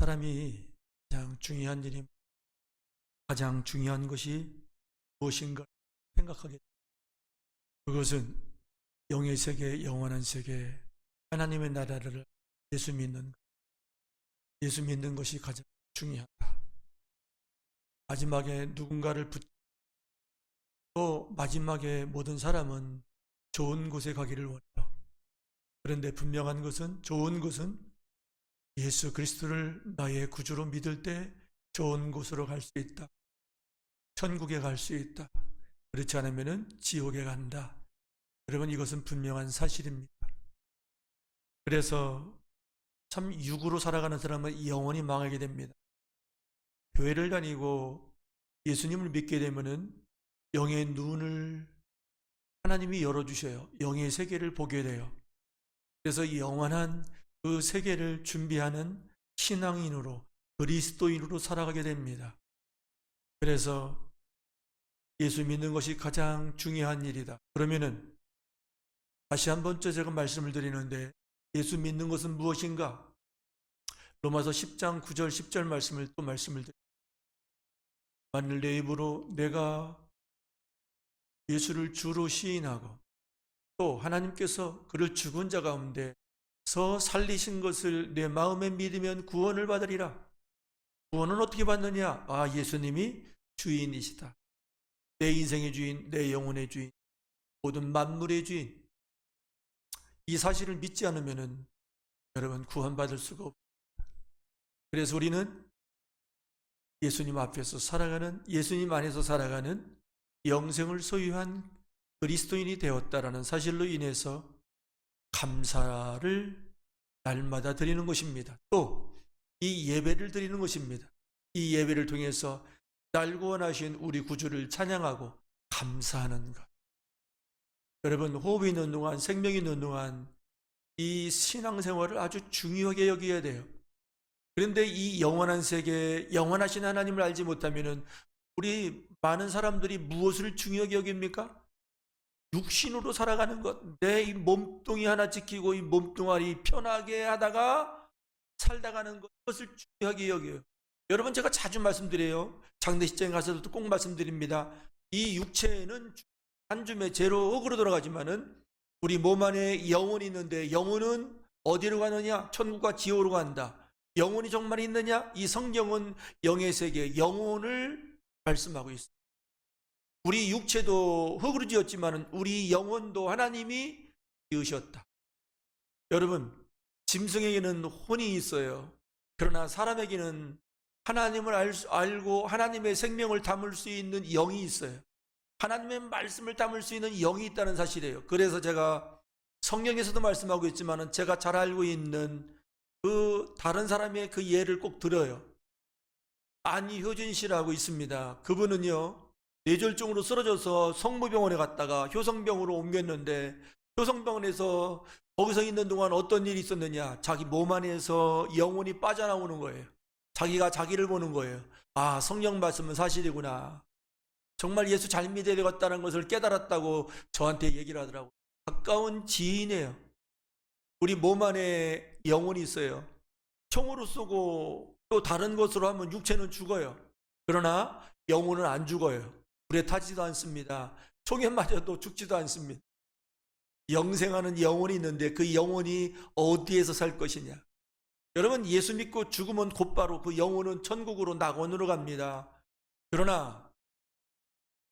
사람이 가장 중요한 일이 가장 중요한 것이 무엇인가 생각하게 됩니다. 그것은 영의 세계, 영원한 세계, 하나님의 나라를 예수 믿는 것이 가장 중요하다. 마지막에 누군가를 또 마지막에 모든 사람은 좋은 곳에 가기를 원해요. 그런데 분명한 것은 좋은 곳은 예수 그리스도를 나의 구주로 믿을 때 좋은 곳으로 갈 수 있다. 천국에 갈 수 있다. 그렇지 않으면 지옥에 간다. 여러분, 이것은 분명한 사실입니다. 그래서 참 육으로 살아가는 사람은 영원히 망하게 됩니다. 교회를 다니고 예수님을 믿게 되면은 영의 눈을 하나님이 열어주셔요. 영의 세계를 보게 돼요. 그래서 영원한 그 세계를 준비하는 신앙인으로, 그리스도인으로 살아가게 됩니다. 그래서 예수 믿는 것이 가장 중요한 일이다. 그러면은 다시 한 번째 제가 말씀을 드리는데, 예수 믿는 것은 무엇인가? 로마서 10장 9절 10절 말씀을 드립니다. 만일 내 입으로 내가 예수를 주로 시인하고 또 하나님께서 그를 죽은 자 가운데서 살리신 것을 내 마음에 믿으면 구원을 받으리라. 구원은 어떻게 받느냐? 예수님이 주인이시다. 내 인생의 주인, 내 영혼의 주인, 모든 만물의 주인. 이 사실을 믿지 않으면 여러분 구원받을 수가 없습니다. 그래서 우리는 예수님 앞에서 살아가는, 예수님 안에서 살아가는 영생을 소유한 그리스도인이 되었다라는 사실로 인해서 감사를 날마다 드리는 것입니다. 또 이 예배를 드리는 것입니다. 이 예배를 통해서 날 구원하신 우리 구주를 찬양하고 감사하는 것. 여러분, 호흡이 있는 동안, 생명이 있는 동안 이 신앙생활을 아주 중요하게 여겨야 돼요. 그런데 이 영원한 세계, 영원하신 하나님을 알지 못하면 우리 많은 사람들이 무엇을 중요하게 여깁니까? 육신으로 살아가는 것, 내 이 몸뚱이 하나 지키고 이 몸뚱아리 편하게 하다가 살다가는 것, 그것을 중요하게 여겨요. 여러분, 제가 자주 말씀드려요. 장례식장에 가서도 꼭 말씀드립니다. 이 육체는 한 줌의 죄로 억으로 돌아가지만은 우리 몸 안에 영혼이 있는데, 영혼은 어디로 가느냐? 천국과 지옥으로 간다. 영혼이 정말 있느냐? 이 성경은 영의 세계, 영혼을 말씀하고 있습니다. 우리 육체도 흙으로 지었지만 우리 영혼도 하나님이 지으셨다. 여러분, 짐승에게는 혼이 있어요. 그러나 사람에게는 하나님을 알고 하나님의 생명을 담을 수 있는 영이 있어요. 하나님의 말씀을 담을 수 있는 영이 있다는 사실이에요. 그래서 제가 성경에서도 말씀하고 있지만 제가 잘 알고 있는 그 다른 사람의 그 예를 꼭 들어요. 안효진 씨라고 있습니다. 그분은요, 뇌졸중으로 쓰러져서 성모병원에 갔다가 효성병으로 옮겼는데, 효성병원에서 거기서 있는 동안 어떤 일이 있었느냐? 자기 몸 안에서 영혼이 빠져나오는 거예요. 자기가 자기를 보는 거예요. 성경 말씀은 사실이구나. 정말 예수 잘 믿어야 되겠다는 것을 깨달았다고 저한테 얘기를 하더라고요. 가까운 지인이에요. 우리 몸 안에 영혼이 있어요. 총으로 쏘고 또 다른 것으로 하면 육체는 죽어요. 그러나 영혼은 안 죽어요. 불에 타지도 않습니다. 총에 맞아도 죽지도 않습니다. 영생하는 영혼이 있는데 그 영혼이 어디에서 살 것이냐? 여러분, 예수 믿고 죽으면 곧바로 그 영혼은 천국으로 낙원으로 갑니다. 그러나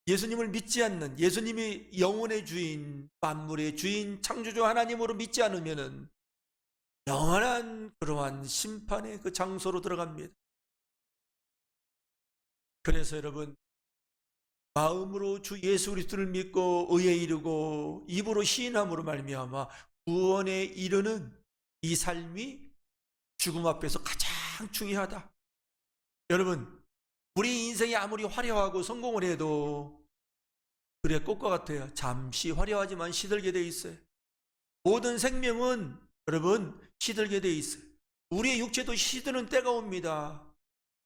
예수님을 믿지 않는, 예수님이 영혼의 주인, 만물의 주인, 창조주 하나님으로 믿지 않으면은 영원한 그러한 심판의 그 장소로 들어갑니다. 그래서 여러분, 마음으로 주 예수 그리스도를 믿고 의에 이르고 입으로 시인함으로 말미암아 구원에 이르는 이 삶이 죽음 앞에서 가장 중요하다. 여러분, 우리 인생이 아무리 화려하고 성공을 해도 그래 꽃과 같아요. 잠시 화려하지만 시들게 돼 있어요. 모든 생명은 여러분 시들게 돼 있어요. 우리의 육체도 시드는 때가 옵니다.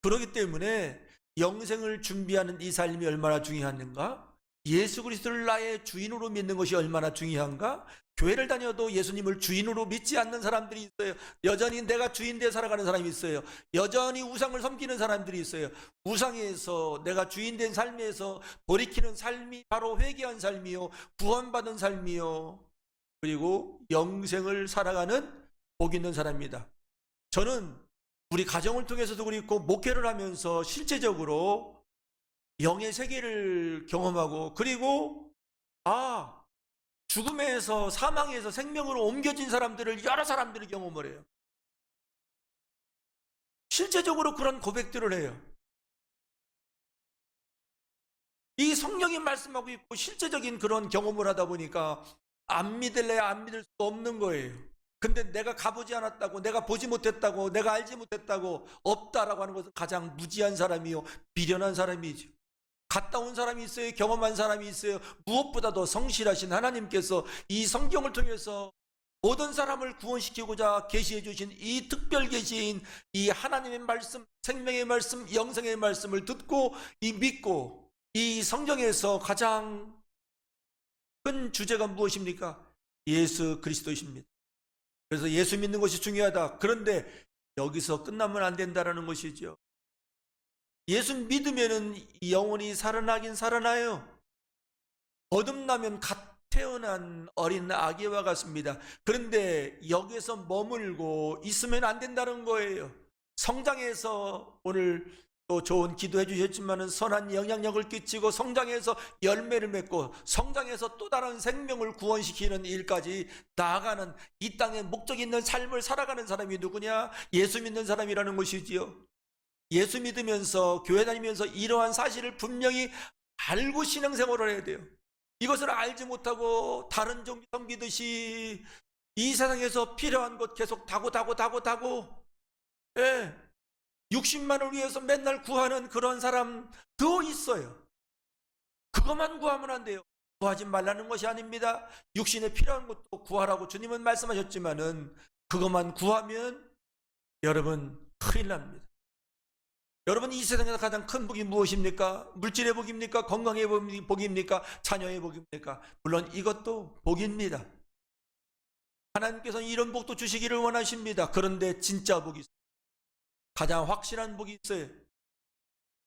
그렇기 때문에 영생을 준비하는 이 삶이 얼마나 중요한가? 예수 그리스도를 나의 주인으로 믿는 것이 얼마나 중요한가? 교회를 다녀도 예수님을 주인으로 믿지 않는 사람들이 있어요. 여전히 내가 주인 돼 살아가는 사람이 있어요. 여전히 우상을 섬기는 사람들이 있어요. 우상에서 내가 주인 된 삶에서 돌이키는 삶이 바로 회개한 삶이요, 구원받은 삶이요, 그리고 영생을 살아가는 복 있는 사람입니다. 저는 우리 가정을 통해서도 그렇고 목회를 하면서 실제적으로 영의 세계를 경험하고, 그리고 죽음에서, 사망에서 생명으로 옮겨진 사람들을 여러 사람들이 경험을 해요. 실제적으로 그런 고백들을 해요. 이 성령이 말씀하고 있고 실제적인 그런 경험을 하다 보니까 안 믿을래 안 믿을 수 없는 거예요. 근데 내가 가보지 않았다고, 내가 보지 못했다고, 내가 알지 못했다고, 없다라고 하는 것은 가장 무지한 사람이요, 미련한 사람이죠. 갔다 온 사람이 있어요. 경험한 사람이 있어요. 무엇보다도 성실하신 하나님께서 이 성경을 통해서 모든 사람을 구원시키고자 계시해 주신 이 특별 계시인 이 하나님의 말씀, 생명의 말씀, 영생의 말씀을 듣고 이 믿고, 이 성경에서 가장 큰 주제가 무엇입니까? 예수 그리스도이십니다. 그래서 예수 믿는 것이 중요하다. 그런데 여기서 끝나면 안 된다라는 것이죠. 예수 믿으면은 영혼이 살아나긴 살아나요. 거듭나면 갓 태어난 어린 아기와 같습니다. 그런데 여기서 머물고 있으면 안 된다는 거예요. 성장해서, 오늘 또 좋은 기도해 주셨지만은 선한 영향력을 끼치고 성장해서 열매를 맺고 성장해서 또 다른 생명을 구원시키는 일까지 나아가는 이 땅에 목적 있는 삶을 살아가는 사람이 누구냐? 예수 믿는 사람이라는 것이지요. 예수 믿으면서 교회 다니면서 이러한 사실을 분명히 알고 신앙생활을 해야 돼요. 이것을 알지 못하고 다른 종교 섬기듯이 이 세상에서 필요한 것 계속 다고 60만을 위해서 맨날 구하는 그런 사람도 있어요. 그것만 구하면 안 돼요. 구하지 말라는 것이 아닙니다. 육신에 필요한 것도 구하라고 주님은 말씀하셨지만은 그것만 구하면 여러분 큰일 납니다. 여러분, 이 세상에서 가장 큰 복이 무엇입니까? 물질의 복입니까? 건강의 복입니까? 자녀의 복입니까? 물론 이것도 복입니다. 하나님께서는 이런 복도 주시기를 원하십니다. 그런데 진짜 복이 있어요. 가장 확실한 복이 있어요.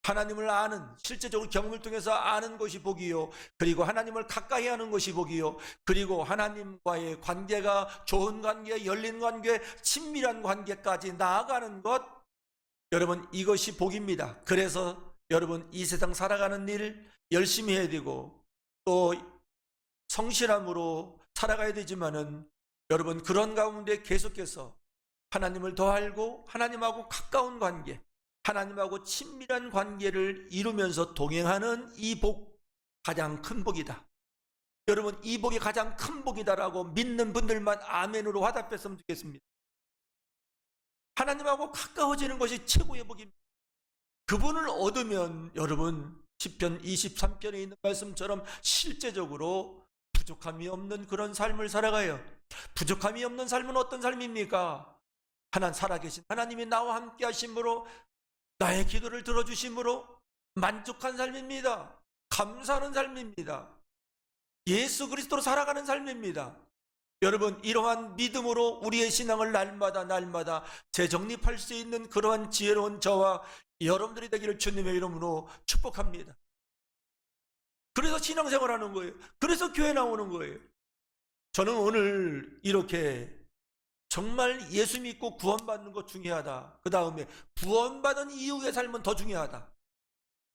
하나님을 아는, 실제적으로 경험을 통해서 아는 것이 복이요, 그리고 하나님을 가까이 하는 것이 복이요, 그리고 하나님과의 관계가 좋은 관계, 열린 관계, 친밀한 관계까지 나아가는 것, 여러분 이것이 복입니다. 그래서 여러분 이 세상 살아가는 일 열심히 해야 되고 또 성실함으로 살아가야 되지만은 여러분 그런 가운데 계속해서 하나님을 더 알고 하나님하고 가까운 관계, 하나님하고 친밀한 관계를 이루면서 동행하는 이 복, 가장 큰 복이다. 여러분 이 복이 가장 큰 복이다라고 믿는 분들만 아멘으로 화답했으면 좋겠습니다. 하나님하고 가까워지는 것이 최고의 복입니다. 그분을 얻으면 여러분 시편 23편에 있는 말씀처럼 실제적으로 부족함이 없는 그런 삶을 살아가요. 부족함이 없는 삶은 어떤 삶입니까? 살아계신 하나님이 나와 함께 하심으로, 나의 기도를 들어주심으로 만족한 삶입니다. 감사하는 삶입니다. 예수 그리스도로 살아가는 삶입니다. 여러분 이러한 믿음으로 우리의 신앙을 날마다 재정립할 수 있는 그러한 지혜로운 저와 여러분들이 되기를 주님의 이름으로 축복합니다. 그래서 신앙생활하는 거예요. 그래서 교회 나오는 거예요. 저는 오늘 이렇게 정말 예수 믿고 구원받는 것 중요하다, 그 다음에 구원받은 이후의 삶은 더 중요하다.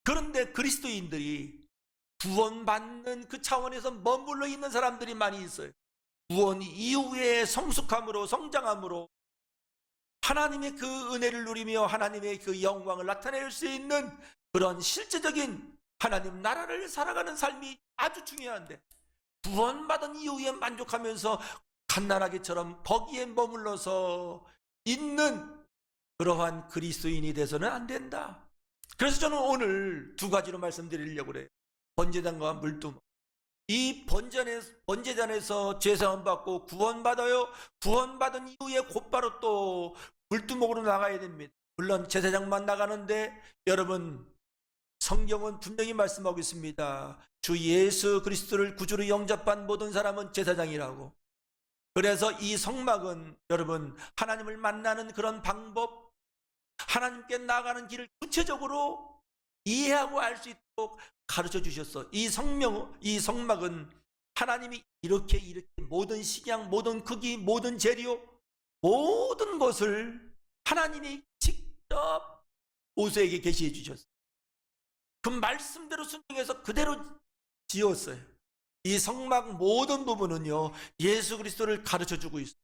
그런데 그리스도인들이 구원받는 그 차원에서 머물러 있는 사람들이 많이 있어요. 구원 이후의 성숙함으로, 성장함으로 하나님의 그 은혜를 누리며 하나님의 그 영광을 나타낼 수 있는 그런 실제적인 하나님 나라를 살아가는 삶이 아주 중요한데, 구원받은 이후에 만족하면서 갓난아기처럼 거기에 머물러서 있는 그러한 그리스도인이 돼서는 안 된다. 그래서 저는 오늘 두 가지로 말씀드리려고 그래요. 번제단과 물두멍. 이 번제단에서 죄사함 받고 구원받아요. 구원받은 이후에 곧바로 또 물두멍으로 나가야 됩니다. 물론 제사장만 나가는데 여러분 성경은 분명히 말씀하고 있습니다. 주 예수 그리스도를 구주로 영접한 모든 사람은 제사장이라고. 그래서 이 성막은 여러분 하나님을 만나는 그런 방법, 하나님께 나아가는 길을 구체적으로 이해하고 알 수 있도록 가르쳐 주셨어. 이 성막은 하나님이 이렇게 모든 식양, 모든 크기, 모든 재료, 모든 것을 하나님이 직접 모세에게 계시해 주셨어요. 그 말씀대로 순종해서 그대로 지었어요. 이 성막 모든 부분은요, 예수 그리스도를 가르쳐 주고 있어요.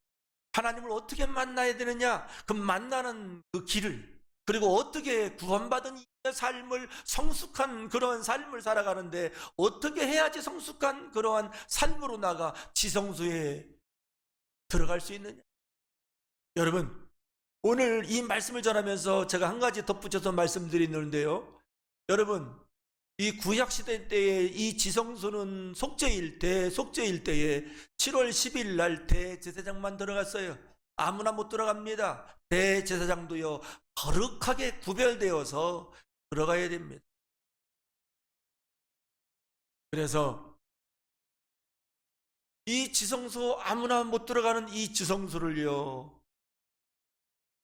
하나님을 어떻게 만나야 되느냐, 그 만나는 그 길을, 그리고 어떻게 구원받은 이 삶을, 성숙한 그러한 삶을 살아가는데 어떻게 해야지 성숙한 그러한 삶으로 나가 지성소에 들어갈 수 있느냐. 여러분, 오늘 이 말씀을 전하면서 제가 한 가지 덧붙여서 말씀드리는데요, 여러분, 이 구약시대 때에 이 지성소는 대속죄일 때에 7월 10일 날 대제사장만 들어갔어요. 아무나 못 들어갑니다. 대제사장도요, 거룩하게 구별되어서 들어가야 됩니다. 그래서 이 지성소, 아무나 못 들어가는 이 지성소를요,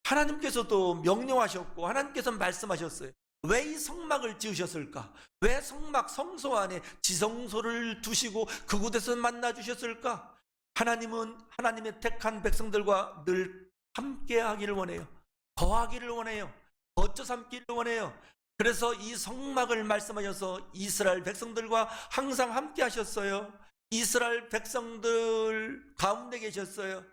하나님께서도 명령하셨고 하나님께서 말씀하셨어요. 왜 이 성막을 지으셨을까? 왜 성소 안에 지성소를 두시고 그곳에서 만나 주셨을까? 하나님은 하나님의 택한 백성들과 늘 함께 하기를 원해요. 거하기를 원해요. 거쳐 삼기를 원해요. 그래서 이 성막을 말씀하셔서 이스라엘 백성들과 항상 함께 하셨어요. 이스라엘 백성들 가운데 계셨어요.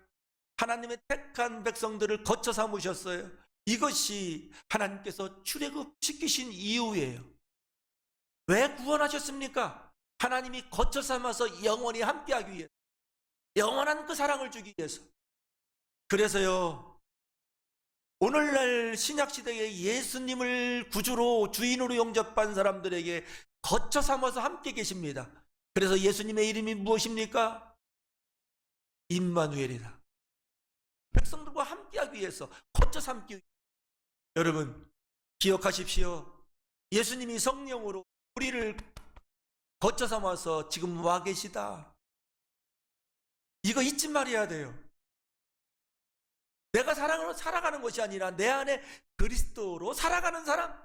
하나님의 택한 백성들을 거쳐 삼으셨어요. 이것이 하나님께서 출애굽시키신 이유예요. 왜 구원하셨습니까? 하나님이 거쳐 삼아서 영원히 함께하기 위해서, 영원한 그 사랑을 주기 위해서. 그래서요, 오늘날 신약시대에 예수님을 구주로 주인으로 영접한 사람들에게 거쳐 삼아서 함께 계십니다. 그래서 예수님의 이름이 무엇입니까? 임마누엘이다. 백성들과 함께하기 위해서, 거쳐 삼기 위해서. 여러분 기억하십시오. 예수님이 성령으로 우리를 거쳐 삼아서 지금 와 계시다. 이거 잊지 말아야 돼요. 내가 사랑으로 살아가는 것이 아니라 내 안에 그리스도로 살아가는 사람,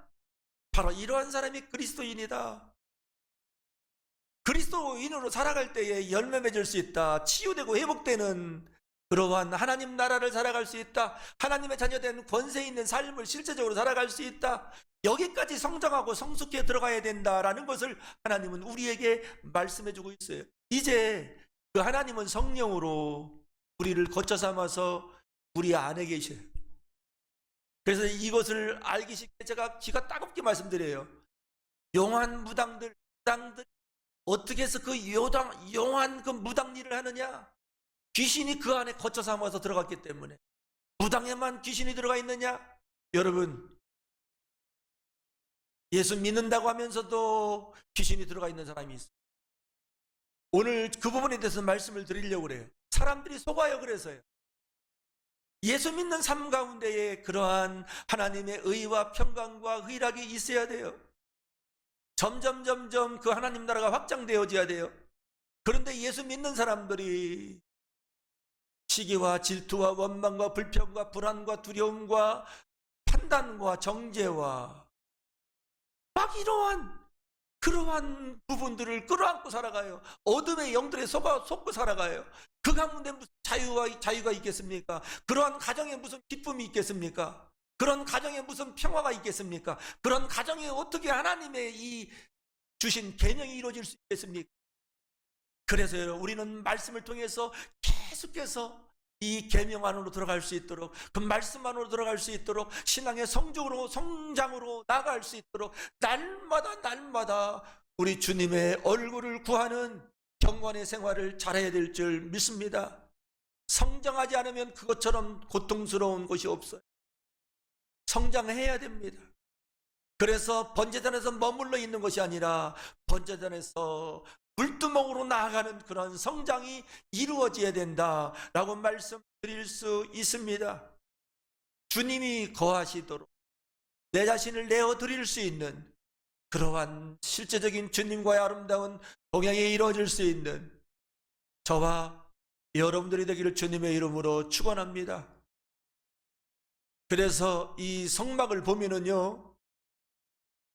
바로 이러한 사람이 그리스도인이다. 그리스도인으로 살아갈 때에 열매 맺을 수 있다. 치유되고 회복되는 그러한 하나님 나라를 살아갈 수 있다. 하나님의 자녀된 권세 있는 삶을 실제적으로 살아갈 수 있다. 여기까지 성장하고 성숙해 들어가야 된다라는 것을 하나님은 우리에게 말씀해 주고 있어요. 이제 그 하나님은 성령으로 우리를 거쳐 삼아서 우리 안에 계셔요. 그래서 이것을 알기 쉽게 제가 귀가 따갑게 말씀드려요. 용한 무당들 어떻게 해서 그 용한 그 무당 일을 하느냐? 귀신이 그 안에 거쳐 삼아서 들어갔기 때문에. 무당에만 귀신이 들어가 있느냐? 여러분, 예수 믿는다고 하면서도 귀신이 들어가 있는 사람이 있어요. 오늘 그 부분에 대해서 말씀을 드리려고 그래요. 사람들이 속아요. 그래서요. 예수 믿는 삶 가운데에 그러한 하나님의 의와 평강과 의락이 있어야 돼요. 점점 그 하나님 나라가 확장되어져야 돼요. 그런데 예수 믿는 사람들이 시기와 질투와 원망과 불평과 불안과 두려움과 판단과 정죄와 막 그러한 부분들을 끌어안고 살아가요. 어둠의 영들에 속고 살아가요. 그 가운데 무슨 자유가 있겠습니까? 그러한 가정에 무슨 기쁨이 있겠습니까? 그런 가정에 무슨 평화가 있겠습니까? 그런 가정에 어떻게 하나님의 이 주신 계명이 이루어질 수 있겠습니까? 그래서 우리는 말씀을 통해서 계속해서 이 계명 안으로 들어갈 수 있도록, 그 말씀 안으로 들어갈 수 있도록, 신앙의 성장으로 나아갈 수 있도록 날마다 우리 주님의 얼굴을 구하는 경건의 생활을 잘해야 될 줄 믿습니다. 성장하지 않으면 그것처럼 고통스러운 것이 없어요. 성장해야 됩니다. 그래서 번제단에서 머물러 있는 것이 아니라 번제단에서 물두멍으로 나아가는 그런 성장이 이루어져야 된다라고 말씀드릴 수 있습니다. 주님이 거하시도록 내 자신을 내어드릴 수 있는 그러한 실제적인 주님과의 아름다운 동행이 이루어질 수 있는 저와 여러분들이 되기를 주님의 이름으로 축원합니다. 그래서 이 성막을 보면은요,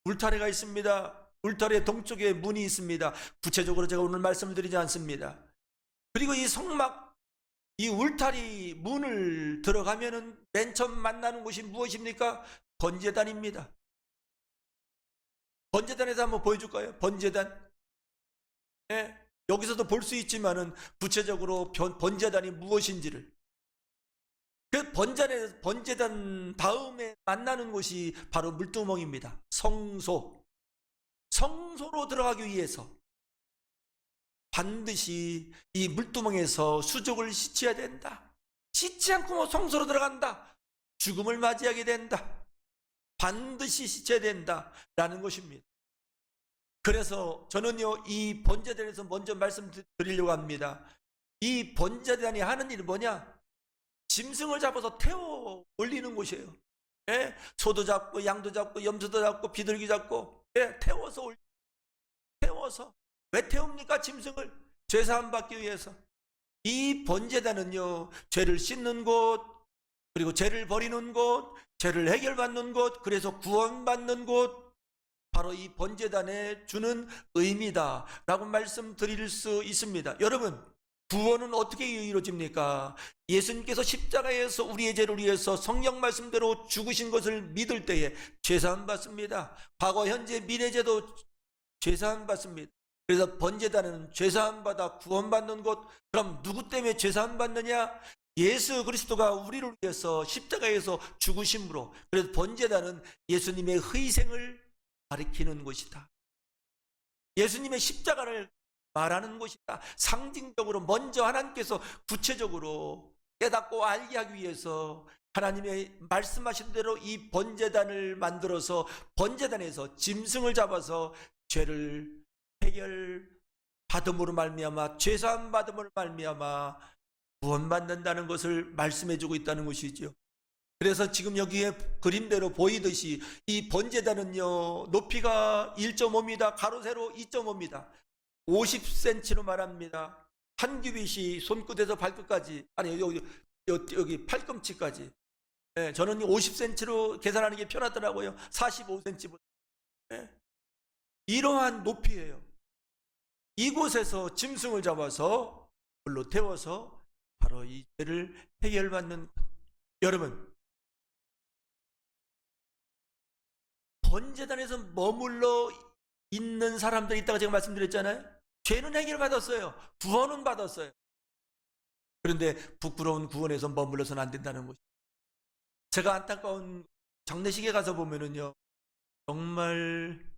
울타리가 있습니다. 울타리의 동쪽에 문이 있습니다. 구체적으로 제가 오늘 말씀을 드리지 않습니다. 그리고 이 성막, 이 울타리 문을 들어가면은 맨 처음 만나는 곳이 무엇입니까? 번제단입니다. 번제단에서 한번 보여줄까요? 번제단. 예, 여기서도 볼 수 있지만은 구체적으로 번제단이 무엇인지를. 그 번제단 다음에 만나는 곳이 바로 물두멍입니다. 성소. 성소로 들어가기 위해서 반드시 이 물두멍에서 수족을 씻어야 된다. 씻지 않고 뭐 성소로 들어간다. 죽음을 맞이하게 된다. 반드시 씻어야 된다라는 것입니다. 그래서 저는요, 이 번제단에서 먼저 말씀드리려고 합니다. 이 번제단이 하는 일이 뭐냐? 짐승을 잡아서 태워 올리는 곳이에요. 예? 소도 잡고 양도 잡고 염소도 잡고 비둘기 잡고, 예? 태워서 왜 태웁니까? 짐승을 죄사함 받기 위해서. 이 번제단은요, 죄를 씻는 곳, 그리고 죄를 버리는 곳, 죄를 해결받는 곳, 그래서 구원받는 곳, 바로 이 번제단에 주는 의미다 라고 말씀드릴 수 있습니다. 여러분, 구원은 어떻게 이루어집니까? 예수님께서 십자가에서 우리의 죄를 위해서 성경 말씀대로 죽으신 것을 믿을 때에 죄사함 받습니다. 과거, 현재, 미래 죄도 죄사함 받습니다. 그래서 번제단은 죄사함 받아 구원받는 곳. 그럼 누구 때문에 죄사함 받느냐? 예수 그리스도가 우리를 위해서 십자가에서 죽으심으로. 그래서 번제단은 예수님의 희생을 가리키는 것이다. 예수님의 십자가를 말하는 것이다. 상징적으로 먼저 하나님께서 구체적으로 깨닫고 알게 하기 위해서 하나님의 말씀하신 대로 이 번제단을 만들어서 번제단에서 짐승을 잡아서 죄를 해결받음으로 말미암아 죄사함 받음으로 말미암아 구원받는다는 것을 말씀해 주고 있다는 것이죠. 그래서 지금 여기에 그림대로 보이듯이 이 번제단은요, 높이가 1.5m, 가로 세로 2.5m, 50cm로 말합니다. 한 규빗이 손끝에서 발끝까지, 아니 여기 팔꿈치까지. 예, 저는 50cm로 계산하는 게 편하더라고요. 45cm보다. 예, 이러한 높이예요. 이곳에서 짐승을 잡아서 불로 태워서 바로 이 죄를 해결받는. 여러분, 번제단에서 머물러 있는 사람들이 있다고 제가 말씀드렸잖아요. 죄는 해결받았어요. 구원은 받았어요. 그런데 부끄러운 구원에서 머물러서는 안 된다는 거죠. 제가 안타까운 장례식에 가서 보면은요, 정말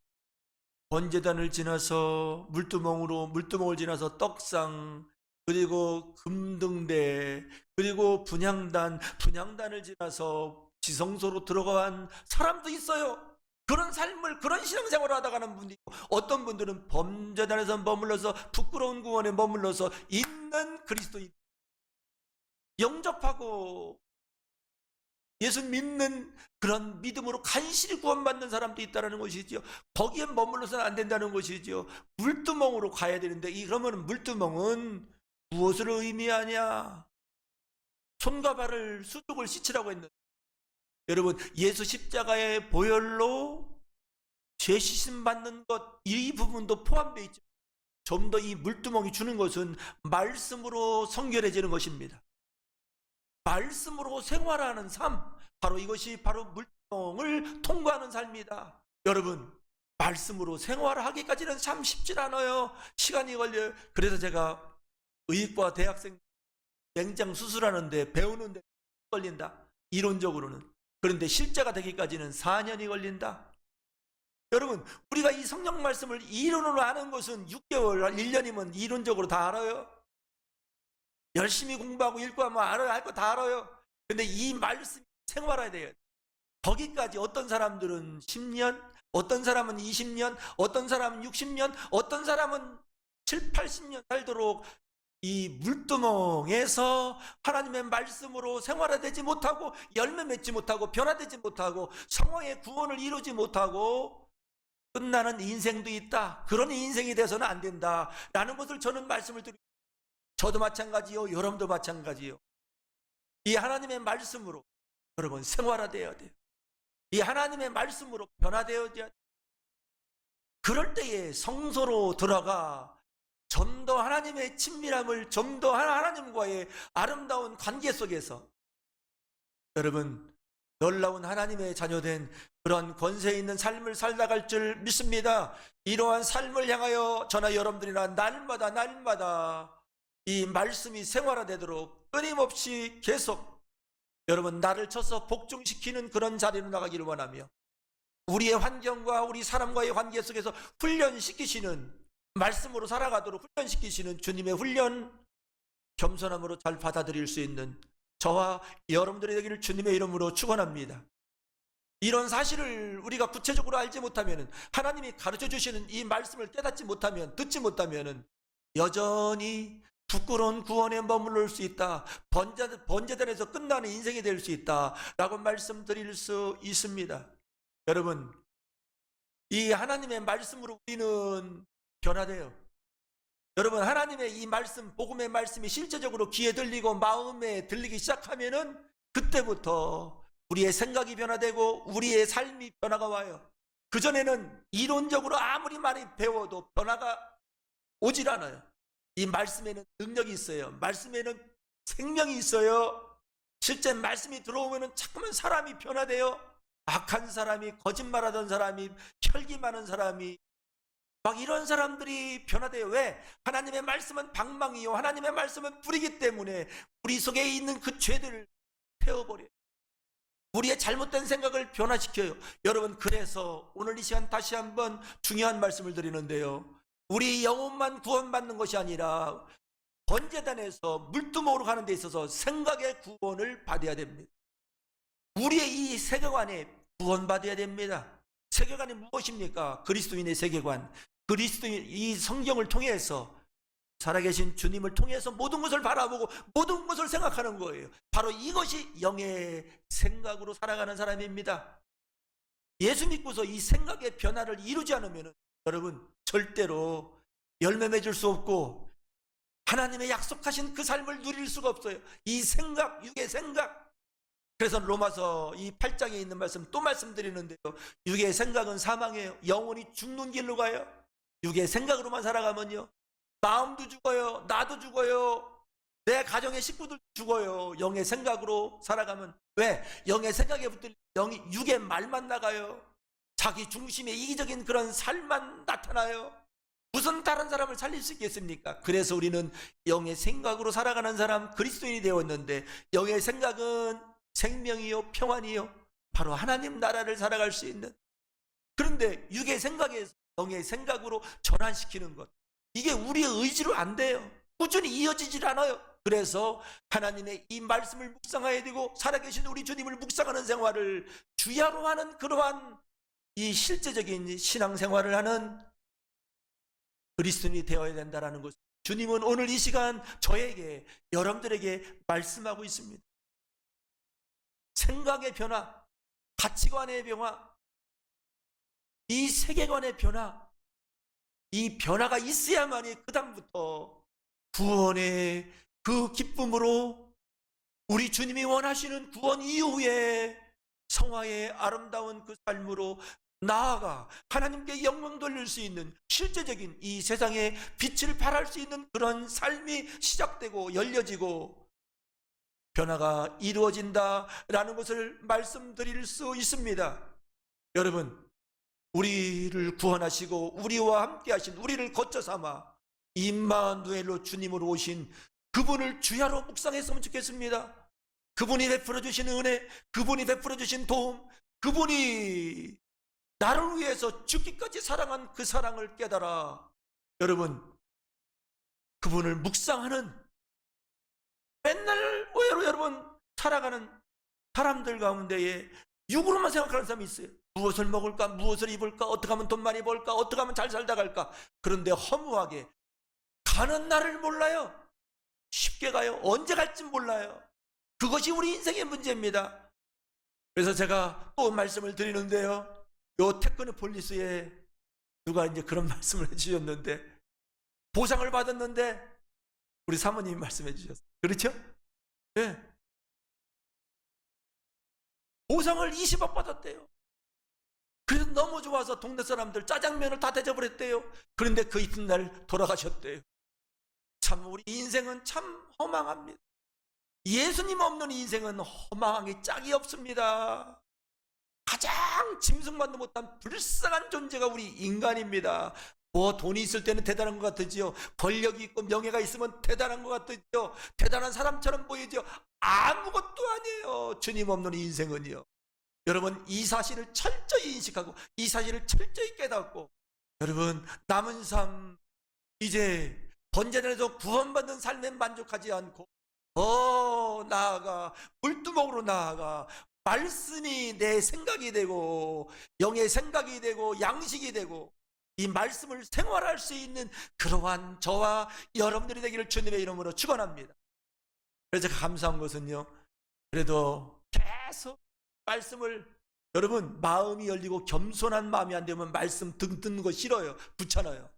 번제단을 지나서 물두멍을 지나서 떡상, 그리고 금등대, 그리고 분향단을 지나서 지성소로 들어간 사람도 있어요. 그런 삶을, 그런 신앙생활을 하다 가는 분이 있고, 어떤 분들은 번제단에서 머물러서 부끄러운 구원에 머물러서 있는 그리스도인 영접하고 예수 믿는 그런 믿음으로 간신히 구원받는 사람도 있다는 것이죠. 거기에 머물러서는 안 된다는 것이죠. 물두멍으로 가야 되는데, 그러면 물두멍은 무엇을 의미하냐? 손과 발을 수족을 씻으라고 했는데, 여러분, 예수 십자가의 보혈로 죄 씻음 받는 것, 이 부분도 포함되어 있죠. 좀 더 이 물두멍이 주는 것은 말씀으로 성결해지는 것입니다. 말씀으로 생활하는 삶, 바로 이것이 바로 물두멍을 통과하는 삶이다. 여러분, 말씀으로 생활하기까지는 참 쉽지 않아요. 시간이 걸려요. 그래서 제가 의과 대학생 맹장 수술하는데 배우는데 걸린다, 이론적으로는. 그런데 실제가 되기까지는 4년이 걸린다. 여러분, 우리가 이 성경 말씀을 이론으로 아는 것은 6개월, 1년이면 이론적으로 다 알아요. 열심히 공부하고 읽고 하면 알 거 다 알아요. 근데 이 말씀이 생활해야 돼요. 거기까지 어떤 사람들은 10년, 어떤 사람은 20년, 어떤 사람은 60년, 어떤 사람은 7, 80년 살도록 이 물두멍에서 하나님의 말씀으로 생활화되지 못하고, 열매 맺지 못하고, 변화되지 못하고, 성령의 구원을 이루지 못하고 끝나는 인생도 있다. 그런 인생이 돼서는 안 된다 라는 것을 저는 말씀을 드립니다. 저도 마찬가지요, 여러분도 마찬가지요. 이 하나님의 말씀으로 여러분 생활화되어야 돼요. 이 하나님의 말씀으로 변화되어야 돼요. 그럴 때에 성소로 들어가 좀 더 하나님의 친밀함을, 좀 더 하나님과의 아름다운 관계 속에서 여러분 놀라운 하나님의 자녀된 그런 권세 있는 삶을 살다갈 줄 믿습니다. 이러한 삶을 향하여 저나 여러분들이나 날마다 이 말씀이 생활화되도록 끊임없이 계속 여러분 나를 쳐서 복종시키는 그런 자리로 나가기를 원하며, 우리의 환경과 우리 사람과의 관계 속에서 훈련시키시는, 말씀으로 살아가도록 훈련시키시는 주님의 훈련 겸손함으로 잘 받아들일 수 있는 저와 여러분들이 되기를 주님의 이름으로 축원합니다. 이런 사실을 우리가 구체적으로 알지 못하면, 하나님이 가르쳐 주시는 이 말씀을 깨닫지 못하면, 듣지 못하면 여전히 부끄러운 구원에 머무를 수 있다. 번제단에서 끝나는 인생이 될 수 있다 라고 말씀드릴 수 있습니다. 여러분, 이 하나님의 말씀으로 우리는 변화돼요. 여러분, 하나님의 이 말씀, 복음의 말씀이 실제적으로 귀에 들리고 마음에 들리기 시작하면은 그때부터 우리의 생각이 변화되고 우리의 삶이 변화가 와요. 그전에는 이론적으로 아무리 많이 배워도 변화가 오질 않아요. 이 말씀에는 능력이 있어요. 말씀에는 생명이 있어요. 실제 말씀이 들어오면은 자꾸만 사람이 변화돼요. 악한 사람이, 거짓말하던 사람이, 혈기 많은 사람이, 막 이런 사람들이 변화돼요. 왜? 하나님의 말씀은 방망이요, 하나님의 말씀은 불이기 때문에 우리 속에 있는 그 죄들을 태워버려요. 우리의 잘못된 생각을 변화시켜요. 여러분, 그래서 오늘 이 시간 다시 한번 중요한 말씀을 드리는데요, 우리 영혼만 구원받는 것이 아니라 번제단에서 물두목으로 가는 데 있어서 생각의 구원을 받아야 됩니다. 우리의 이 세계관에 구원받아야 됩니다. 세계관이 무엇입니까? 그리스도인의 세계관, 그리스도인, 이 성경을 통해서 살아계신 주님을 통해서 모든 것을 바라보고 모든 것을 생각하는 거예요. 바로 이것이 영의 생각으로 살아가는 사람입니다. 예수 믿고서 이 생각의 변화를 이루지 않으면 여러분 절대로 열매 맺을 수 없고 하나님의 약속하신 그 삶을 누릴 수가 없어요. 이 생각, 육의 생각. 그래서 로마서 이 8장에 있는 말씀 또 말씀드리는데요, 육의 생각은 사망이에요. 영혼이 죽는 길로 가요. 육의 생각으로만 살아가면요, 마음도 죽어요, 나도 죽어요, 내 가정의 식구들 죽어요. 영의 생각으로 살아가면. 왜? 영의 생각에 붙들 영이 육의 말만 나가요. 자기 중심의 이기적인 그런 삶만 나타나요. 무슨 다른 사람을 살릴 수 있겠습니까? 그래서 우리는 영의 생각으로 살아가는 사람, 그리스도인이 되었는데, 영의 생각은 생명이요, 평안이요, 바로 하나님 나라를 살아갈 수 있는. 그런데 육의 생각에서 영의 생각으로 전환시키는 것, 이게 우리의 의지로 안 돼요. 꾸준히 이어지질 않아요. 그래서 하나님의 이 말씀을 묵상해야 되고, 살아계신 우리 주님을 묵상하는 생활을 주야로 하는 그러한 이 실제적인 신앙생활을 하는 그리스도인이 되어야 된다는 것, 주님은 오늘 이 시간 저에게, 여러분들에게 말씀하고 있습니다. 생각의 변화, 가치관의 변화, 이 세계관의 변화, 이 변화가 있어야만이 그 다음부터 구원의 그 기쁨으로 우리 주님이 원하시는 구원 이후에 성화의 아름다운 그 삶으로 나아가 하나님께 영광 돌릴 수 있는 실제적인 이 세상에 빛을 발할 수 있는 그런 삶이 시작되고 열려지고 변화가 이루어진다라는 것을 말씀드릴 수 있습니다. 여러분, 우리를 구원하시고 우리와 함께 하신, 우리를 거쳐 삼아 임마누엘로 주님으로 오신 그분을 주야로 묵상했으면 좋겠습니다. 그분이 베풀어 주신 은혜, 그분이 베풀어 주신 도움, 그분이 나를 위해서 죽기까지 사랑한 그 사랑을 깨달아 여러분, 그분을 묵상하는, 맨날 오해로 여러분 살아가는 사람들 가운데에 육으로만 생각하는 사람이 있어요. 무엇을 먹을까, 무엇을 입을까, 어떻게 하면 돈 많이 벌까, 어떻게 하면 잘 살다 갈까. 그런데 허무하게 가는 날을 몰라요. 쉽게 가요. 언제 갈지 몰라요. 그것이 우리 인생의 문제입니다. 그래서 제가 또 말씀을 드리는데요, 요 테크노폴리스에 누가 이제 그런 말씀을 해주셨는데, 보상을 받았는데 우리 사모님이 말씀해 주셨어요. 그렇죠? 네. 보상을 20억 받았대요. 그래서 너무 좋아서 동네 사람들 짜장면을 다 대접을 했대요. 그런데 그 이튿날 돌아가셨대요. 참 우리 인생은 참 허망합니다. 예수님 없는 인생은 허망하기 짝이 없습니다. 가장 짐승만도 못한 불쌍한 존재가 우리 인간입니다. 뭐 돈이 있을 때는 대단한 것 같으지요. 권력이 있고 명예가 있으면 대단한 것 같으지요. 대단한 사람처럼 보이죠. 아무것도 아니에요. 주님 없는 인생은요. 여러분, 이 사실을 철저히 인식하고 이 사실을 철저히 깨닫고, 여러분, 남은 삶 이제 번제단에서 구원받는 삶에 만족하지 않고 더 나아가 물두멍으로 나아가 말씀이 내 생각이 되고 영의 생각이 되고 양식이 되고 이 말씀을 생활할 수 있는 그러한 저와 여러분들이 되기를 주님의 이름으로 축원합니다. 그래서 감사한 것은요, 그래도 계속 말씀을, 여러분, 마음이 열리고 겸손한 마음이 안 되면 말씀 듣는 거 싫어요. 귀찮아요.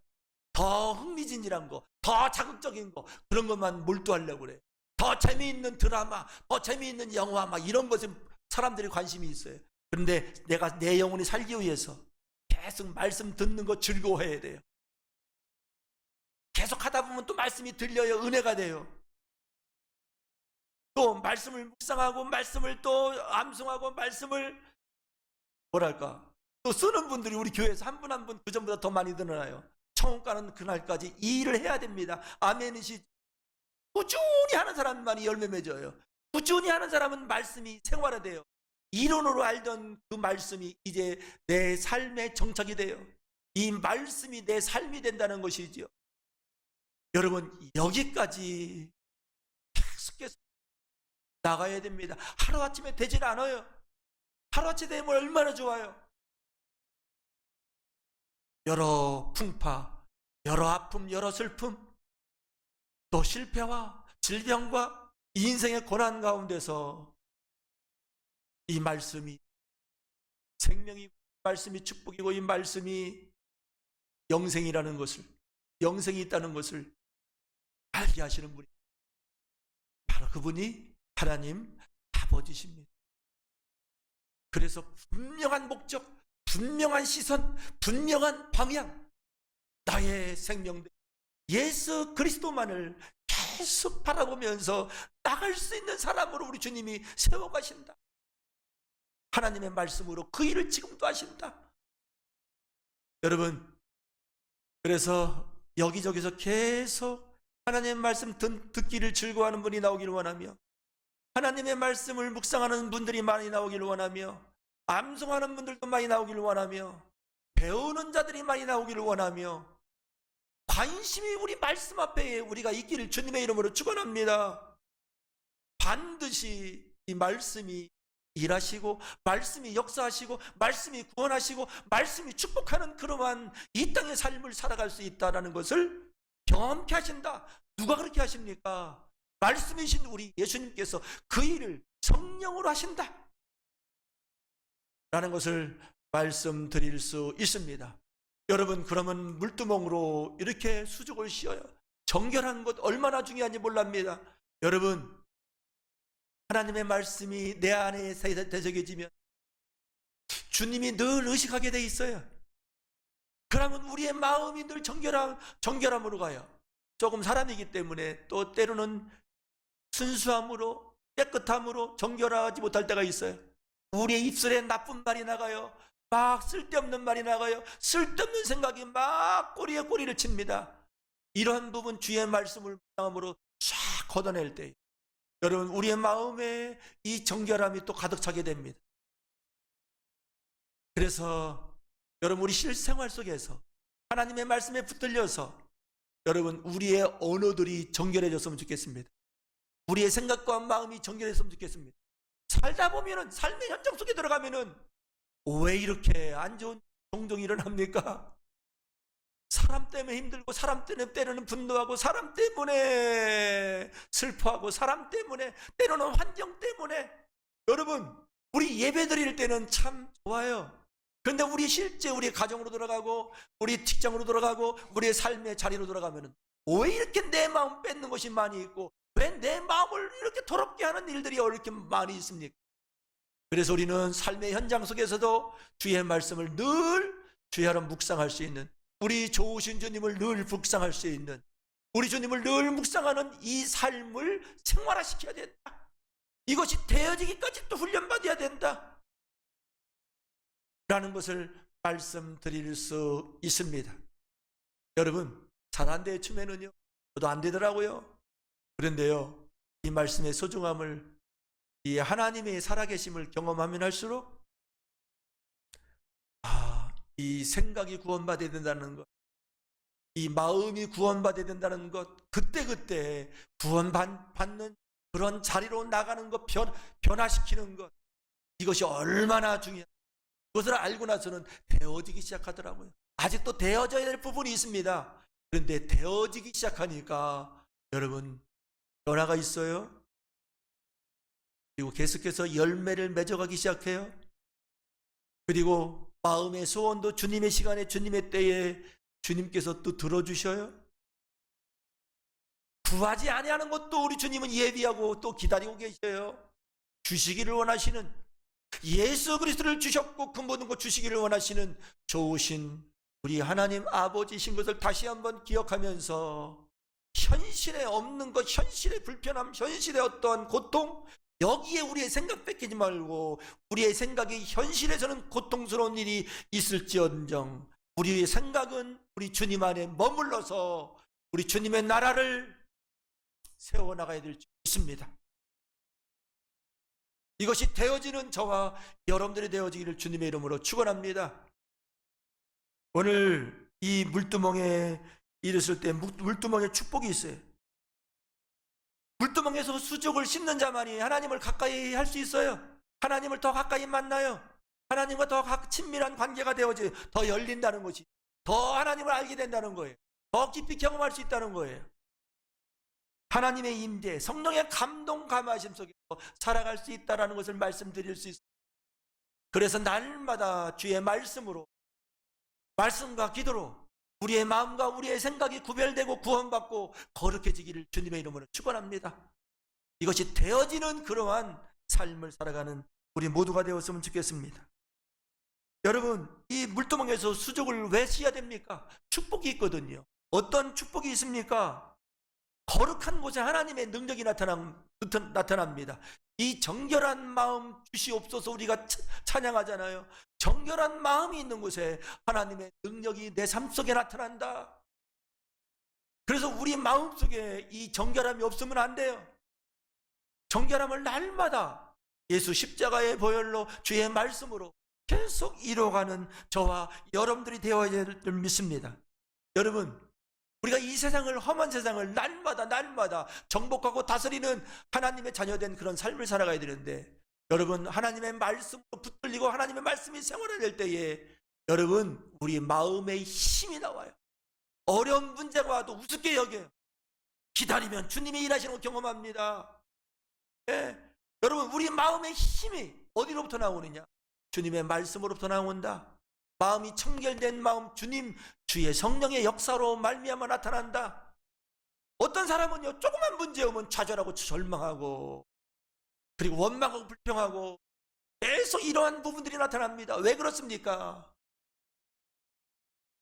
더 흥미진진한 거, 더 자극적인 거, 그런 것만 몰두하려고 그래. 더 재미있는 드라마, 더 재미있는 영화, 막 이런 것에 사람들이 관심이 있어요. 그런데 내가 내 영혼이 살기 위해서 계속 말씀 듣는 거 즐거워해야 돼요. 계속 하다 보면 또 말씀이 들려요. 은혜가 돼요. 또 말씀을 묵상하고 말씀을 또 암송하고 말씀을 뭐랄까 또 쓰는 분들이 우리 교회에서 한 분 한 분 그전보다 더 많이 늘어나요. 천국 가는 그날까지 이 일을 해야 됩니다. 아멘이시. 꾸준히 하는 사람만이 열매 맺어요. 꾸준히 하는 사람은 말씀이 생활화돼요. 이론으로 알던 그 말씀이 이제 내 삶의 정착이 돼요. 이 말씀이 내 삶이 된다는 것이지요. 여러분, 여기까지 계속해서 나가야 됩니다. 하루아침에 되질 않아요. 하루아침에 되면 얼마나 좋아요. 여러 풍파, 여러 아픔, 여러 슬픔, 또 실패와 질병과 인생의 고난 가운데서 이 말씀이 생명이고 말씀이 축복이고 이 말씀이 영생이라는 것을, 영생이 있다는 것을 알게 하시는 분이 바로 그분이 하나님 아버지십니다. 그래서 분명한 목적, 분명한 시선, 분명한 방향, 나의 생명 예수 그리스도만을 계속 바라보면서 나갈 수 있는 사람으로 우리 주님이 세워가신다. 하나님의 말씀으로 그 일을 지금도 하신다. 여러분, 그래서 여기저기서 계속 하나님의 말씀 듣기를 즐거워하는 분이 나오기를 원하며, 하나님의 말씀을 묵상하는 분들이 많이 나오기를 원하며, 암송하는 분들도 많이 나오기를 원하며, 배우는 자들이 많이 나오기를 원하며, 관심이 우리 말씀 앞에 우리가 있기를 주님의 이름으로 축원합니다. 반드시 이 말씀이 일하시고 말씀이 역사하시고 말씀이 구원하시고 말씀이 축복하는 그러한 이 땅의 삶을 살아갈 수 있다는 것을 경험케 하신다. 누가 그렇게 하십니까? 말씀이신 우리 예수님께서 그 일을 성령으로 하신다 라는 것을 말씀드릴 수 있습니다. 여러분, 그러면 물두멍으로 이렇게 수족을 씌어요. 정결한 것 얼마나 중요한지 몰랍니다. 여러분, 하나님의 말씀이 내 안에 되새겨지면 주님이 늘 의식하게 돼 있어요. 그러면 우리의 마음이 늘 정결함으로 가요. 조금 사람이기 때문에 또 때로는 순수함으로 깨끗함으로 정결하지 못할 때가 있어요. 우리의 입술에 나쁜 말이 나가요. 막 쓸데없는 말이 나가요. 쓸데없는 생각이 막 꼬리에 꼬리를 칩니다. 이러한 부분 주의 말씀을 묵상함으로 쫙 걷어낼 때 여러분, 우리의 마음에 이 정결함이 또 가득 차게 됩니다. 그래서 여러분, 우리 실생활 속에서 하나님의 말씀에 붙들려서 여러분, 우리의 언어들이 정결해졌으면 좋겠습니다. 우리의 생각과 마음이 정결했으면 좋겠습니다. 살다 보면은, 삶의 현장 속에 들어가면은 왜 이렇게 안 좋은 종종 일어납니까? 사람 때문에 힘들고, 사람 때문에 때로는 분노하고, 사람 때문에 슬퍼하고, 사람 때문에 때로는 환경 때문에. 여러분, 우리 예배 드릴 때는 참 좋아요. 그런데 우리 실제 우리 가정으로 돌아가고 우리 직장으로 돌아가고 우리의 삶의 자리로 돌아가면은 왜 이렇게 내 마음 뺏는 것이 많이 있고 왜 내 마음을 이렇게 더럽게 하는 일들이 이렇게 많이 있습니까? 그래서 우리는 삶의 현장 속에서도 주의 말씀을 늘 주야로 묵상할 수 있는, 우리 좋으신 주님을 늘 묵상할 수 있는, 우리 주님을 늘 묵상하는 이 삶을 생활화시켜야 된다. 이것이 되어지기까지 또 훈련받아야 된다 라는 것을 말씀드릴 수 있습니다. 여러분, 잘 안 돼 처음에는요, 저도 안 되더라고요. 그런데요, 이 말씀의 소중함을, 이 하나님의 살아계심을 경험하면 할수록 이 생각이 구원받아야 된다는 것, 이 마음이 구원받아야 된다는 것, 그때그때 구원받는 그런 자리로 나가는 것, 변화시키는 것, 이것이 얼마나 중요한가. 그것을 알고 나서는 되어지기 시작하더라고요. 아직도 되어져야 될 부분이 있습니다. 그런데 되어지기 시작하니까 여러분 변화가 있어요. 그리고 계속해서 열매를 맺어가기 시작해요. 그리고 마음의 소원도 주님의 시간에 주님의 때에 주님께서 또 들어주셔요. 구하지 아니하는 것도 우리 주님은 예비하고 또 기다리고 계셔요. 주시기를 원하시는, 예수 그리스도를 주셨고 그 모든 것 주시기를 원하시는 좋으신 우리 하나님 아버지신 것을 다시 한번 기억하면서 현실에 없는 것, 현실의 불편함, 현실의 어떠한 고통, 여기에 우리의 생각 뺏기지 말고 우리의 생각이 현실에서는 고통스러운 일이 있을지언정 우리의 생각은 우리 주님 안에 머물러서 우리 주님의 나라를 세워나가야 될 줄 믿습니다. 이것이 되어지는 저와 여러분들이 되어지기를 주님의 이름으로 축원합니다. 오늘 이 물두멍에 이르실 때 물두멍에 축복이 있어요. 물두멍에서 수족을 씹는 자만이 하나님을 가까이 할 수 있어요. 하나님을 더 가까이 만나요. 하나님과 더 친밀한 관계가 되어져, 더 열린다는 것이, 더 하나님을 알게 된다는 거예요. 더 깊이 경험할 수 있다는 거예요. 하나님의 임재, 성령의 감동 감화심 속에서 살아갈 수 있다는 것을 말씀드릴 수 있습니다. 그래서 날마다 주의 말씀으로, 말씀과 기도로 우리의 마음과 우리의 생각이 구별되고 구원받고 거룩해지기를 주님의 이름으로 축원합니다. 이것이 되어지는 그러한 삶을 살아가는 우리 모두가 되었으면 좋겠습니다. 여러분, 이 물두멍에서 수족을 왜 쉬어야 됩니까? 축복이 있거든요. 어떤 축복이 있습니까? 거룩한 곳에 하나님의 능력이 나타납니다. 이 정결한 마음 주시옵소서 우리가 찬양하잖아요. 정결한 마음이 있는 곳에 하나님의 능력이 내 삶 속에 나타난다. 그래서 우리 마음 속에 이 정결함이 없으면 안 돼요. 정결함을 날마다 예수 십자가의 보혈로 주의 말씀으로 계속 이뤄가는 저와 여러분들이 되어야 될 줄 믿습니다. 여러분, 우리가 이 세상을, 험한 세상을 날마다 정복하고 다스리는 하나님의 자녀된 그런 삶을 살아가야 되는데, 여러분, 하나님의 말씀으로 붙들리고 하나님의 말씀이 생활화될 때에 여러분, 우리 마음에 힘이 나와요. 어려운 문제가 와도 우습게 여겨요. 기다리면 주님이 일하시는 걸 경험합니다. 예. 여러분, 우리 마음의 힘이 어디로부터 나오느냐? 주님의 말씀으로부터 나온다. 마음이 청결된 마음, 주의 성령의 역사로 말미암아 나타난다. 어떤 사람은요, 조그만 문제 오면 좌절하고 절망하고 그리고 원망하고 불평하고 계속 이러한 부분들이 나타납니다. 왜 그렇습니까?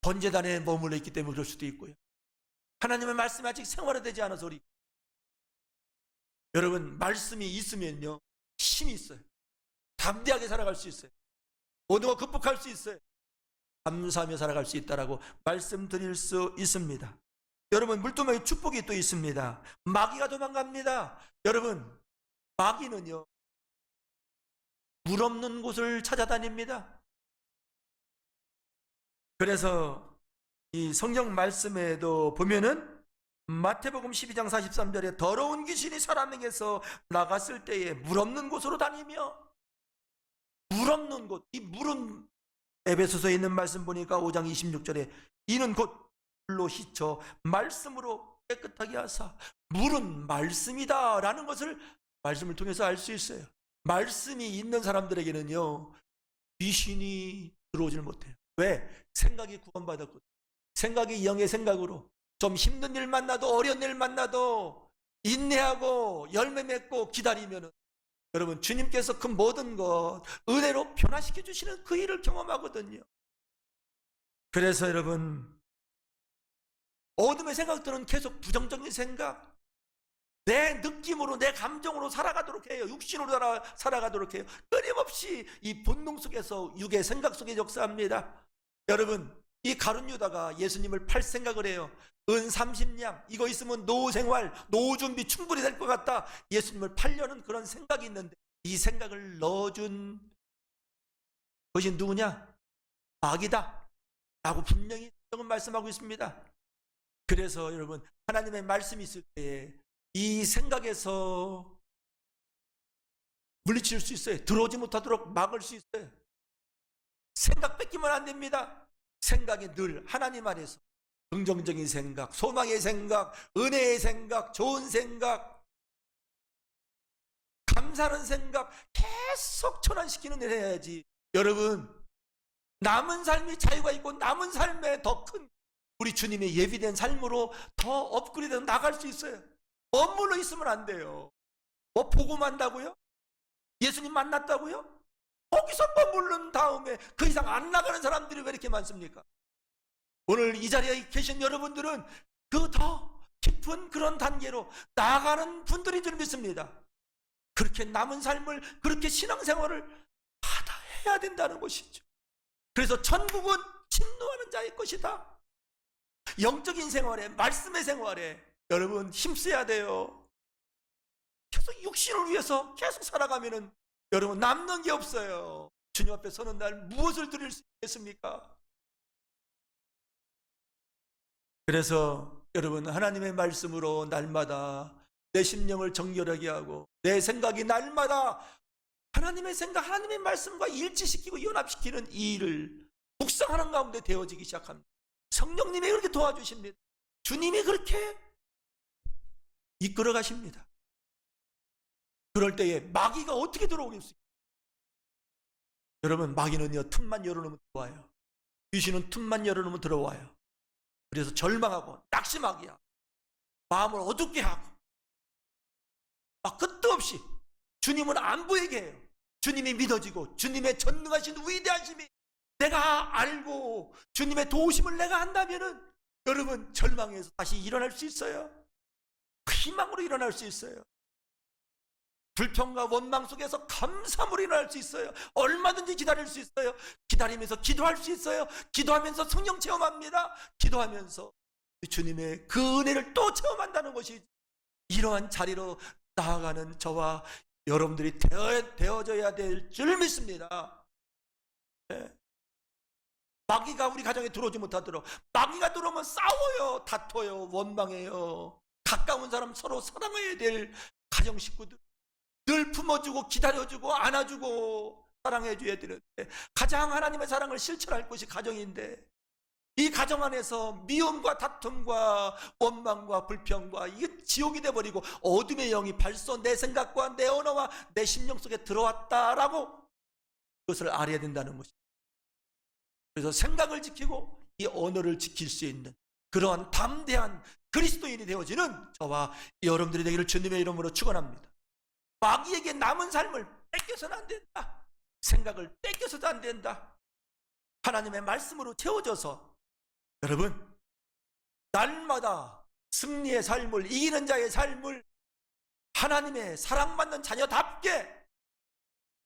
번제단에 머물러 있기 때문에 그럴 수도 있고요. 하나님의 말씀이 아직 생활화되지 않아서 우리. 여러분, 말씀이 있으면요, 힘이 있어요. 담대하게 살아갈 수 있어요. 모든 걸 극복할 수 있어요. 감사하며 살아갈 수 있다라고 말씀드릴 수 있습니다. 여러분, 물두멍에 축복이 또 있습니다. 마귀가 도망갑니다. 여러분, 마귀는요, 물 없는 곳을 찾아다닙니다. 그래서 이 성경 말씀에도 보면은 마태복음 12장 43절에 더러운 귀신이 사람에게서 나갔을 때에 물 없는 곳으로 다니며, 물 없는 곳, 이 물은 에베소서에 있는 말씀 보니까 5장 26절에 이는 곧 물로 씻어 말씀으로 깨끗하게 하사, 물은 말씀이다 라는 것을 말씀을 통해서 알 수 있어요. 말씀이 있는 사람들에게는요, 귀신이 들어오질 못해요. 왜? 생각이 구원받았거든요. 생각이 영의 생각으로 좀 힘든 일 만나도 어려운 일 만나도 인내하고 열매 맺고 기다리면은 여러분 주님께서 그 모든 것 은혜로 변화시켜 주시는 그 일을 경험하거든요. 그래서 여러분 어둠의 생각들은 계속 부정적인 생각, 내 느낌으로 내 감정으로 살아가도록 해요. 육신으로 살아가도록 해요. 끊임없이 이 본능 속에서 육의 생각 속에 역사합니다. 여러분 이 가룟 유다가 예수님을 팔 생각을 해요. 은 30냥 이거 있으면 노후 생활 노후 준비 충분히 될 것 같다. 예수님을 팔려는 그런 생각이 있는데 이 생각을 넣어준 것이 누구냐? 마귀다 라고 분명히 말씀하고 있습니다. 그래서 여러분 하나님의 말씀이 있을 때에 이 생각에서 물리칠 수 있어요. 들어오지 못하도록 막을 수 있어요. 생각 뺏기면 안 됩니다. 생각이 늘 하나님 안에서 긍정적인 생각, 소망의 생각, 은혜의 생각, 좋은 생각, 감사하는 생각 계속 전환시키는 일 해야지. 여러분 남은 삶이 자유가 있고 남은 삶에 더 큰 우리 주님의 예비된 삶으로 더 업그레이드 나갈 수 있어요. 머물러 있으면 안 돼요. 뭐 복음한다고요? 예수님 만났다고요? 거기서 머무른 다음에 그 이상 안 나가는 사람들이 왜 이렇게 많습니까? 오늘 이 자리에 계신 여러분들은 그 더 깊은 그런 단계로 나아가는 분들인 줄 믿습니다. 그렇게 남은 삶을 그렇게 신앙생활을 다 해야 된다는 것이죠. 그래서 천국은 침노하는 자의 것이다. 영적인 생활에 말씀의 생활에 여러분 힘써야 돼요. 계속 육신을 위해서 계속 살아가면은 여러분 남는 게 없어요. 주님 앞에 서는 날 무엇을 드릴 수 있겠습니까? 그래서 여러분 하나님의 말씀으로 날마다 내 심령을 정결하게 하고 내 생각이 날마다 하나님의 생각, 하나님의 말씀과 일치시키고 연합시키는 이 일을 묵상하는 가운데 되어지기 시작합니다. 성령님이 그렇게 도와주십니다. 주님이 그렇게 이끌어 가십니다. 그럴 때에 마귀가 어떻게 들어오겠어요? 여러분 마귀는요 틈만 열어놓으면 들어와요. 귀신은 틈만 열어놓으면 들어와요. 그래서 절망하고 낙심하기야 마음을 어둡게 하고 막 끝도 없이 주님은 안 보이게 해요. 주님이 믿어지고 주님의 전능하신 위대하심이 내가 알고 주님의 도우심을 내가 한다면은 여러분 절망에서 다시 일어날 수 있어요. 희망으로 일어날 수 있어요. 불평과 원망 속에서 감사함으로 일어날 수 있어요. 얼마든지 기다릴 수 있어요. 기다리면서 기도할 수 있어요. 기도하면서 성령 체험합니다. 기도하면서 주님의 그 은혜를 또 체험한다는 것이 이러한 자리로 나아가는 저와 여러분들이 되어져야 될 줄 믿습니다. 네. 마귀가 우리 가정에 들어오지 못하도록 마귀가 들어오면 싸워요. 다퉈요. 원망해요. 가까운 사람 서로 사랑해야 될 가정 식구들 늘 품어주고 기다려주고 안아주고 사랑해줘야 되는데 가장 하나님의 사랑을 실천할 것이 가정인데 이 가정 안에서 미움과 다툼과 원망과 불평과 이게 지옥이 돼버리고 어둠의 영이 벌써 내 생각과 내 언어와 내 심령 속에 들어왔다라고 그것을 알아야 된다는 것입니다. 그래서 생각을 지키고 이 언어를 지킬 수 있는 그러한 담대한 그리스도인이 되어지는 저와 여러분들이 되기를 주님의 이름으로 축원합니다. 마귀에게 남은 삶을 뺏겨서는 안 된다. 생각을 뺏겨서도 안 된다. 하나님의 말씀으로 채워져서 여러분 날마다 승리의 삶을 이기는 자의 삶을 하나님의 사랑받는 자녀답게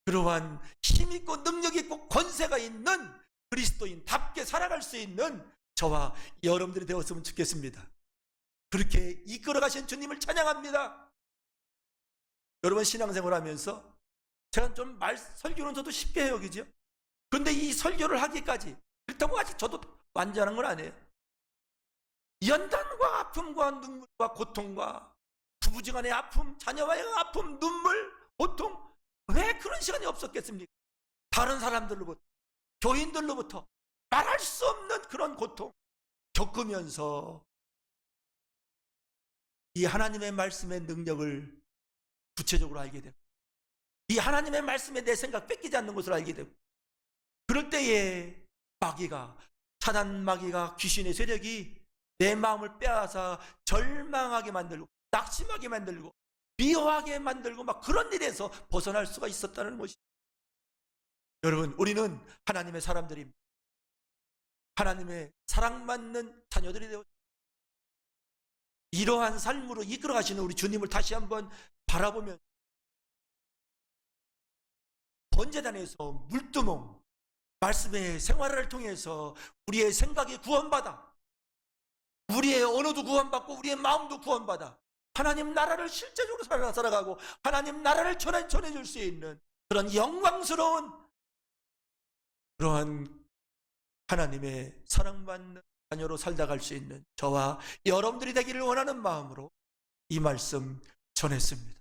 그러한 힘있고 능력있고 권세가 있는 그리스도인답게 살아갈 수 있는 저와 여러분들이 되었으면 좋겠습니다. 그렇게 이끌어가신 주님을 찬양합니다. 여러분 신앙생활 하면서 제가 좀 설교는 저도 쉽게 해요. 그죠? 그런데 이 설교를 하기까지 그렇다고 아직 저도 완전한 건 아니에요. 연단과 아픔과 눈물과 고통과 부부지간의 아픔, 자녀와의 아픔, 눈물, 고통 왜 그런 시간이 없었겠습니까? 다른 사람들로부터 교인들로부터 말할 수 없는 그런 고통 겪으면서 이 하나님의 말씀의 능력을 구체적으로 알게 되고 이 하나님의 말씀에 내 생각 뺏기지 않는 것을 알게 되고 그럴 때에 차단 마귀가, 귀신의 세력이 내 마음을 빼앗아 절망하게 만들고, 낙심하게 만들고, 미워하게 만들고, 막 그런 일에서 벗어날 수가 있었다는 것입니다. 여러분, 우리는 하나님의 사람들입니다. 하나님의 사랑받는 자녀들이 되어 이러한 삶으로 이끌어 가시는 우리 주님을 다시 한번 바라보면, 번제단에서 물두멍 말씀의 생활을 통해서 우리의 생각이 구원받아, 우리의 언어도 구원받고 우리의 마음도 구원받아 하나님 나라를 실제적으로 살아가고 하나님 나라를 전해줄 수 있는 그런 영광스러운 그러한 하나님의 사랑받는 자녀로 살다 갈 수 있는 저와 여러분들이 되기를 원하는 마음으로 이 말씀 전했습니다.